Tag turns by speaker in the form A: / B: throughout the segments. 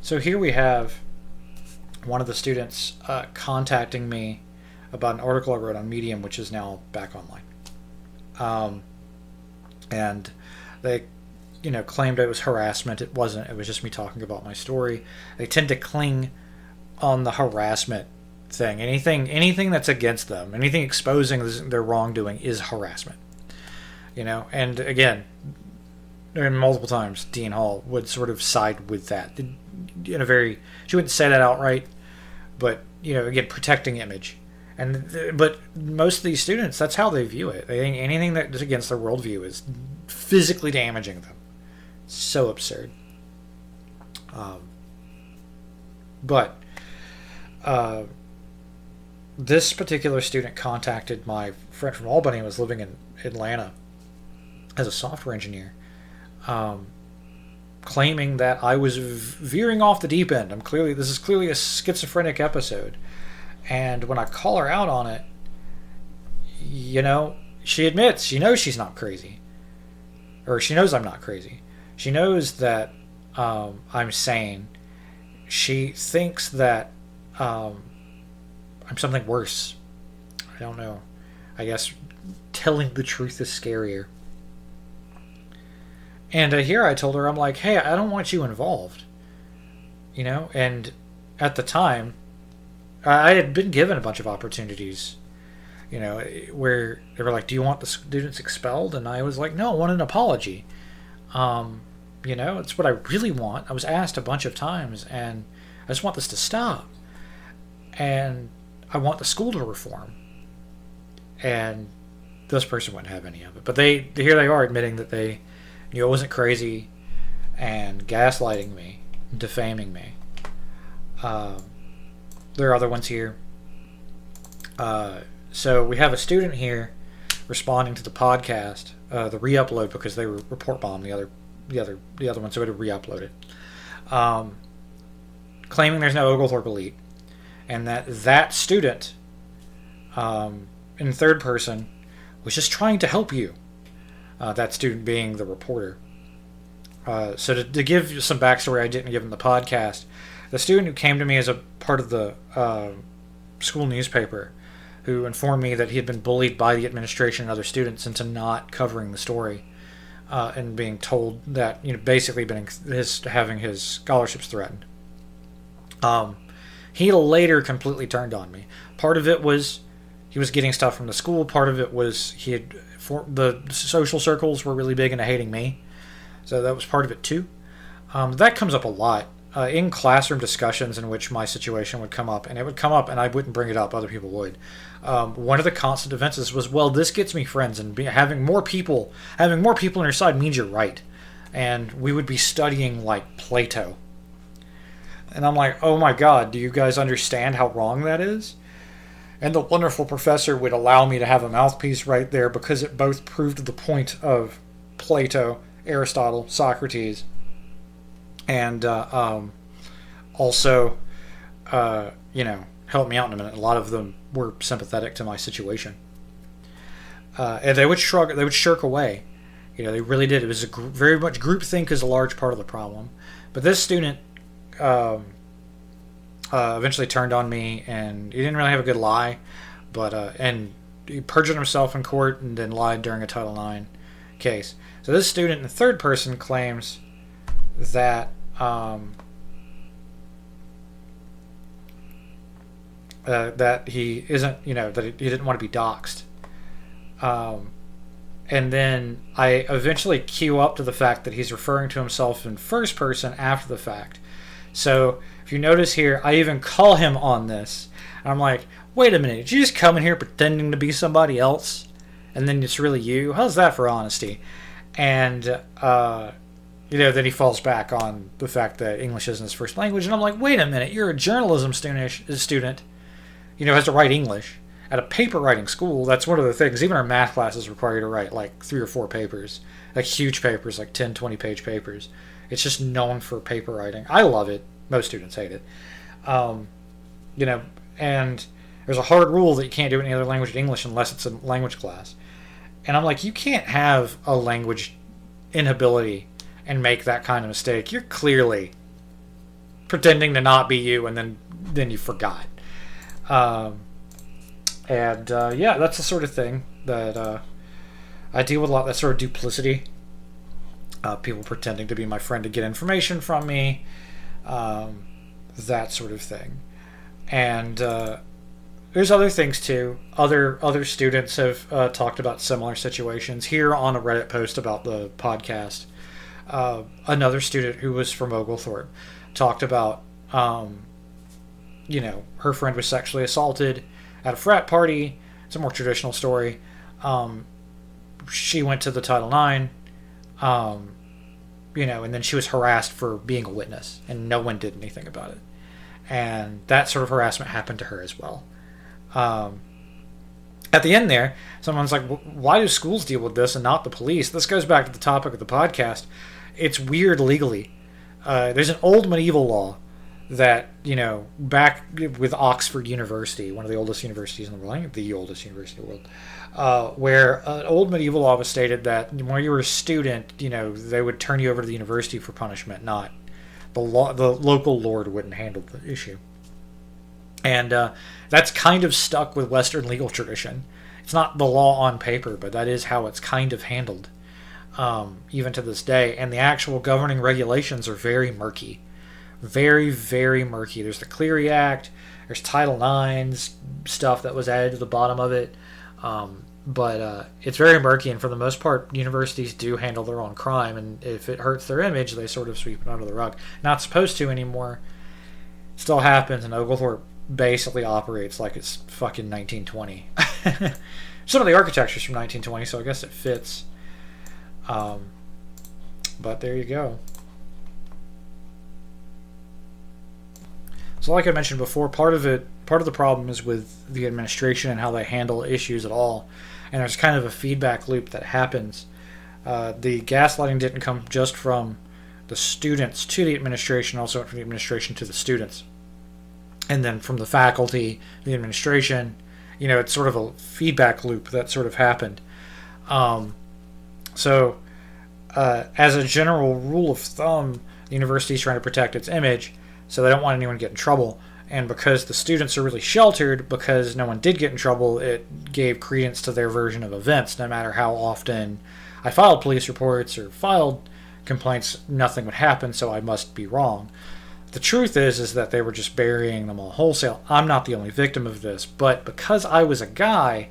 A: So here we have one of the students contacting me about an article I wrote on Medium, which is now back online. And they, claimed it was harassment. It wasn't. It was just me talking about my story. They tend to cling on the harassment thing. Anything that's against them, anything exposing their wrongdoing is harassment. And again, and multiple times, Dean Hall would sort of side with that. She wouldn't say that outright, but again, protecting image. But most of these students, that's how they view it. They think anything that is against their worldview is physically damaging them. So absurd. But this particular student contacted my friend from Albany who was living in Atlanta as a software engineer, claiming that I was veering off the deep end. This is clearly a schizophrenic episode. And when I call her out on it, she admits, she knows she's not crazy. Or she knows I'm not crazy. She knows that I'm sane. She thinks that I'm something worse. I don't know. I guess telling the truth is scarier. And here I told her, I'm like, hey, I don't want you involved. And at the time, I had been given a bunch of opportunities, where they were like, do you want the students expelled? And I was like, no, I want an apology. It's what I really want. I was asked a bunch of times, and I just want this to stop. And I want the school to reform. And this person wouldn't have any of it. But here they are admitting that they knew I wasn't crazy and gaslighting me, defaming me. There are other ones here. So we have a student here responding to the podcast, the re-upload, because they were report bombed the other one, so we had to re-upload it. Claiming there's no Oglethorpe elite, and that student, in third person, was just trying to help you. That student being the reporter. So to give you some backstory I didn't give in the podcast, the student who came to me as a part of the school newspaper, who informed me that he had been bullied by the administration and other students into not covering the story, and being told that, basically having his scholarships threatened. He later completely turned on me. Part of it was he was getting stuff from the school. Part of it was the social circles were really big into hating me. So that was part of it too. That comes up a lot. In classroom discussions in which my situation would come up, and it would come up and I wouldn't bring it up, other people would. One of the constant defenses was, well, this gets me friends, and having more people on your side means you're right. And we would be studying like Plato. And I'm like, oh my God, do you guys understand how wrong that is? And the wonderful professor would allow me to have a mouthpiece right there because it both proved the point of Plato, Aristotle, Socrates, and also, helped me out in a minute. A lot of them were sympathetic to my situation. And they would shirk away. They really did. It was very much groupthink is a large part of the problem. But this student eventually turned on me, and he didn't really have a good lie, but and he perjured himself in court and then lied during a Title IX case. So this student in the third person claims that that he isn't, that he didn't want to be doxxed. And then I eventually cue up to the fact that he's referring to himself in first person after the fact. So if you notice here, I even call him on this. I'm like, wait a minute, did you just come in here pretending to be somebody else? And then it's really you? How's that for honesty? And then he falls back on the fact that English isn't his first language. And I'm like, wait a minute, you're a journalism student, has to write English. At a paper writing school, that's one of the things. Even our math classes require you to write like 3 or 4 papers. Like huge papers, like 10, 20-page papers. It's just known for paper writing. I love it. Most students hate it. And there's a hard rule that you can't do any other language than English unless it's a language class. And I'm like, you can't have a language inability and make that kind of mistake. You're clearly pretending to not be you, and then you forgot. Yeah, that's the sort of thing that I deal with a lot. That sort of duplicity. People pretending to be my friend to get information from me. That sort of thing. And there's other things too. Other students have talked about similar situations. Here on a Reddit post about the podcast, another student who was from Oglethorpe talked about, her friend was sexually assaulted at a frat party. It's a more traditional story. She went to the Title IX, and then she was harassed for being a witness, and no one did anything about it. And that sort of harassment happened to her as well. At the end there, someone's like, why do schools deal with this and not the police? This goes back to the topic of the podcast. It's weird legally. There's an old medieval law that, back with Oxford University, one of the oldest universities in the world, I think the oldest university in the world, where an old medieval law was stated that when you were a student, they would turn you over to the university for punishment, not the local lord wouldn't handle the issue. And that's kind of stuck with Western legal tradition. It's not the law on paper, but that is how it's kind of handled, even to this day. And the actual governing regulations are very murky. Very, very murky. There's the Clery Act. There's Title IX's stuff that was added to the bottom of it. But it's very murky, and for the most part, universities do handle their own crime, and if it hurts their image, they sort of sweep it under the rug. Not supposed to anymore. Still happens, and Oglethorpe basically operates like it's fucking 1920. Some of the architecture's from 1920, so I guess it fits. But there you go. So like I mentioned before, part of the problem is with the administration and how they handle issues at all. And there's kind of a feedback loop that happens. The gaslighting didn't come just from the students to the administration, also went from the administration to the students. And then from the faculty, the administration, it's sort of a feedback loop that sort of happened. So as a general rule of thumb, the university is trying to protect its image, so they don't want anyone to get in trouble. And because the students are really sheltered, because no one did get in trouble, it gave credence to their version of events. No matter how often I filed police reports or filed complaints, nothing would happen, so I must be wrong. The truth is that they were just burying them all wholesale. I'm not the only victim of this, but because I was a guy,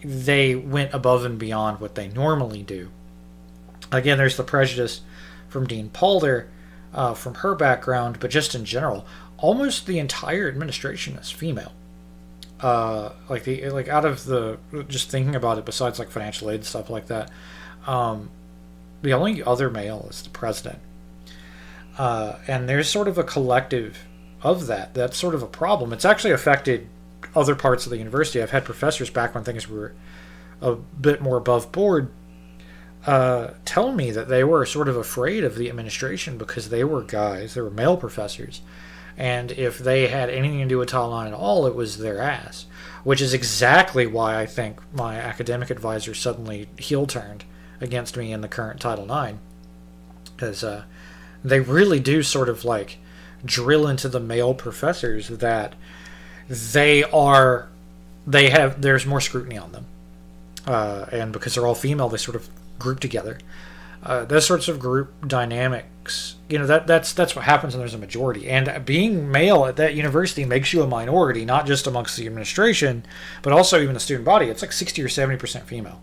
A: they went above and beyond what they normally do. Again, there's the prejudice from Dean Palder, from her background, but just in general, almost the entire administration is female. Out of the, just thinking about it, besides like financial aid and stuff like that, the only other male is the president. And there's sort of a collective of that. That's sort of a problem. It's actually affected other parts of the university. I've had professors back when things were a bit more above board tell me that they were sort of afraid of the administration because they were guys, they were male professors, and if they had anything to do with Title IX at all, it was their ass, which is exactly why I think my academic advisor suddenly heel-turned against me in the current Title IX, because they really do sort of like drill into the male professors that there's more scrutiny on them, and because they're all female, they sort of group together. Those sorts of group dynamics, that's what happens when there's a majority. And being male at that university makes you a minority, not just amongst the administration, but also even the student body. It's like 60 or 70% female.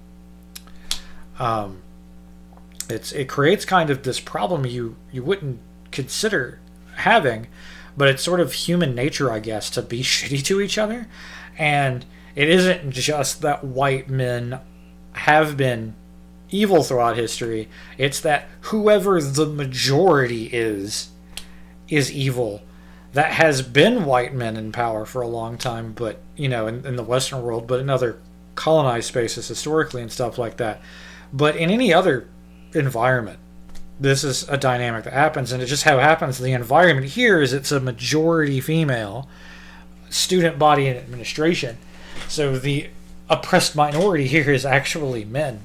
A: It creates kind of this problem you wouldn't consider having, but it's sort of human nature, I guess, to be shitty to each other. And it isn't just that white men have been evil throughout history. It's that whoever the majority is evil. That has been white men in power for a long time, but in the Western world, but in other colonized spaces historically and stuff like that. But in any other environment, this is a dynamic that happens, and it just how happens. The environment here is it's a majority female student body and administration, so the oppressed minority here is actually men.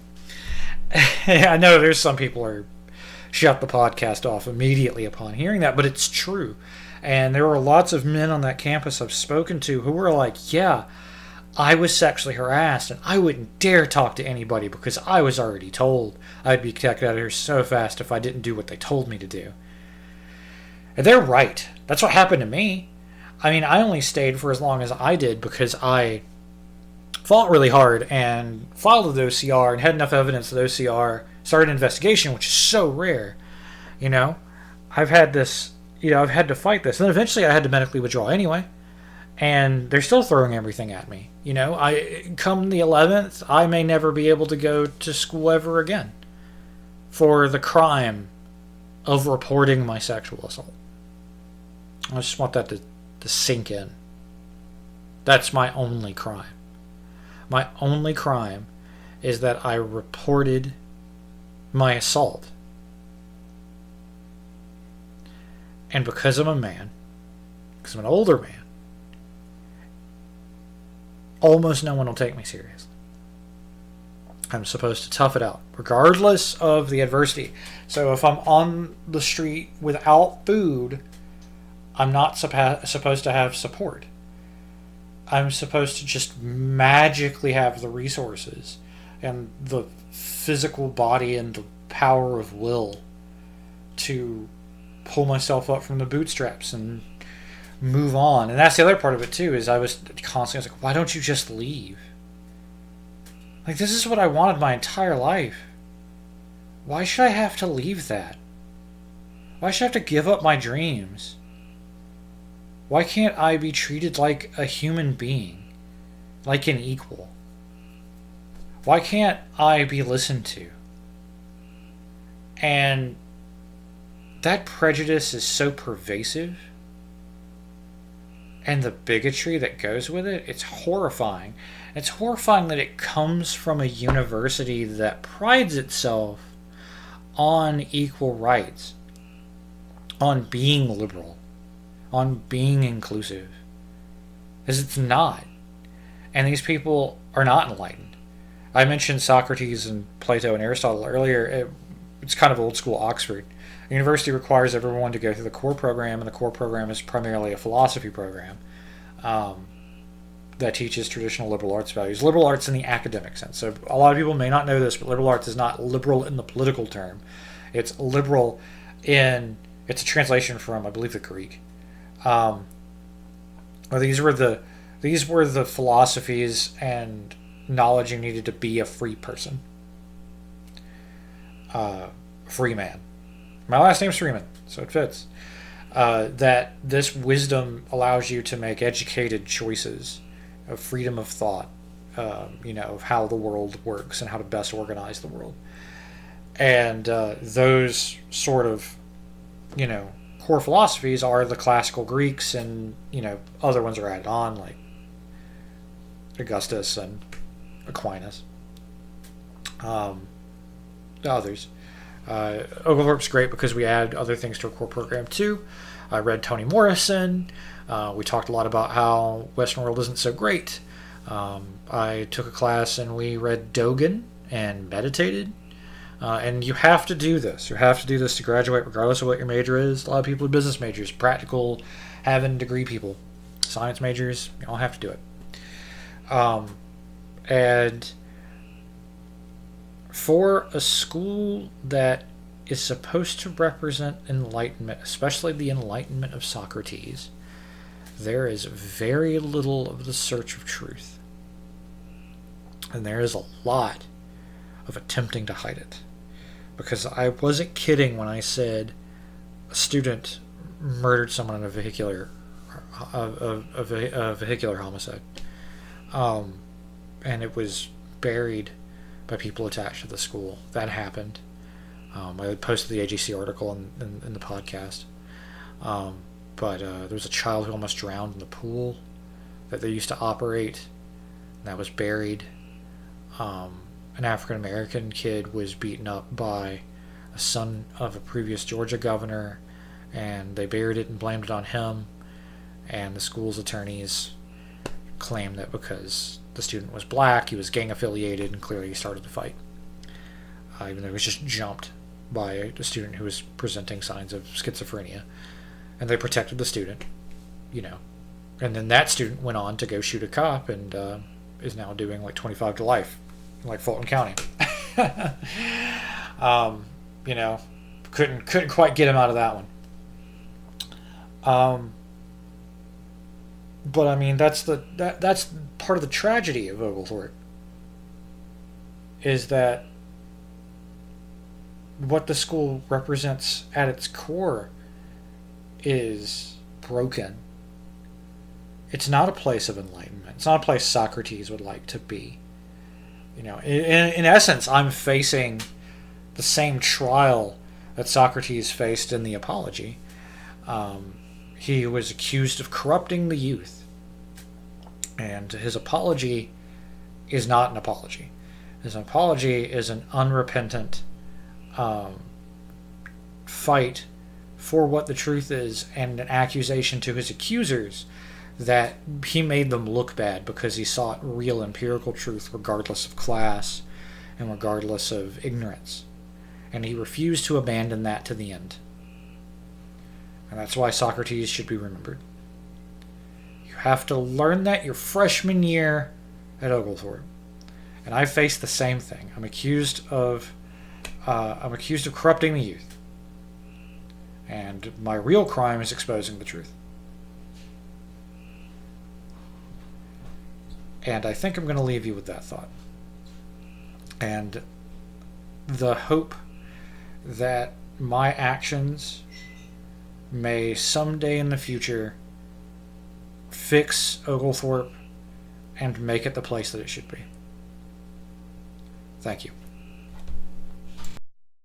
A: I know there's some people are shut the podcast off immediately upon hearing that, but it's true. And there were lots of men on that campus I've spoken to who were like, yeah, I was sexually harassed and I wouldn't dare talk to anybody because I was already told I'd be kicked out of here so fast if I didn't do what they told me to do. And they're right. That's what happened to me. I mean, I only stayed for as long as I did because I fought really hard and filed with OCR and had enough evidence that OCR started an investigation, which is so rare. You know, I've had to fight this. And then eventually I had to medically withdraw anyway. And they're still throwing everything at me. You know, come the 11th, I may never be able to go to school ever again for the crime of reporting my sexual assault. I just want that to sink in. That's my only crime. My only crime is that I reported my assault. And because I'm a man, because I'm an older man, almost no one will take me seriously. I'm supposed to tough it out, regardless of the adversity. So if I'm on the street without food, I'm not supposed to have support. I'm supposed to just magically have the resources and the physical body and the power of will to pull myself up from the bootstraps and move on. And that's the other part of it too, is I was like, why don't you just leave? Like, this is what I wanted my entire life. Why should I have to leave that? Why should I have to give up my dreams? Why can't I be treated like a human being? Like an equal? Why can't I be listened to? And that prejudice is so pervasive. And the bigotry that goes with it, it's horrifying. It's horrifying that it comes from a university that prides itself on equal rights, on being liberal, on being inclusive. Because it's not. And these people are not enlightened. I mentioned Socrates and Plato and Aristotle earlier. It's kind of old school Oxford. The university requires everyone to go through the core program, and the core program is primarily a philosophy program that teaches traditional liberal arts values. Liberal arts in the academic sense. So a lot of people may not know this, but liberal arts is not liberal in the political term. It's liberal it's a translation from, I believe, the Greek. These were the philosophies and knowledge you needed to be a free person. Free man. My last name's Freeman, so it fits. That this wisdom allows you to make educated choices of freedom of thought, of how the world works and how to best organize the world. And those sort of, core philosophies are the classical Greeks, and, other ones are added on, like Augustus and Aquinas. Others. Oglethorpe's great because we add other things to a core program too. I read Toni Morrison. We talked a lot about how Western world isn't so great. I took a class and we read Dogen and meditated. And you have to do this. You have to do this to graduate regardless of what your major is. A lot of people are business majors, practical, having degree people. Science majors, you all have to do it. And for a school that is supposed to represent enlightenment, especially the enlightenment of Socrates, there is very little of the search of truth. And there is a lot of attempting to hide it. Because I wasn't kidding when I said a student murdered someone in a vehicular homicide. And it was buried by people attached to the school. That happened. I posted the AGC article in the podcast. But there was a child who almost drowned in the pool that they used to operate. And that was buried. An African-American kid was beaten up by a son of a previous Georgia governor, and they buried it and blamed it on him. And the school's attorneys claimed that because the student was black, he was gang affiliated, and clearly he started the fight. Even though he was just jumped by a student who was presenting signs of schizophrenia, and they protected the student, and then that student went on to go shoot a cop and is now doing like 25 to life in like Fulton County. Couldn't quite get him out of that one. But I mean, that's part of the tragedy of Oglethorpe, is that what the school represents at its core is broken. It's not a place of enlightenment. It's not a place Socrates would like to be. In essence, I'm facing the same trial that Socrates faced in the Apology. He was accused of corrupting the youth. And his apology is not an apology. His apology is an unrepentant fight for what the truth is, and an accusation to his accusers that he made them look bad because he sought real empirical truth regardless of class and regardless of ignorance. And he refused to abandon that to the end. And that's why Socrates should be remembered. You have to learn that your freshman year at Oglethorpe. And I faced the same thing. I'm accused of corrupting the youth. And my real crime is exposing the truth. And I think I'm going to leave you with that thought. And the hope that my actions may someday in the future fix Oglethorpe and make it the place that it should be. Thank you.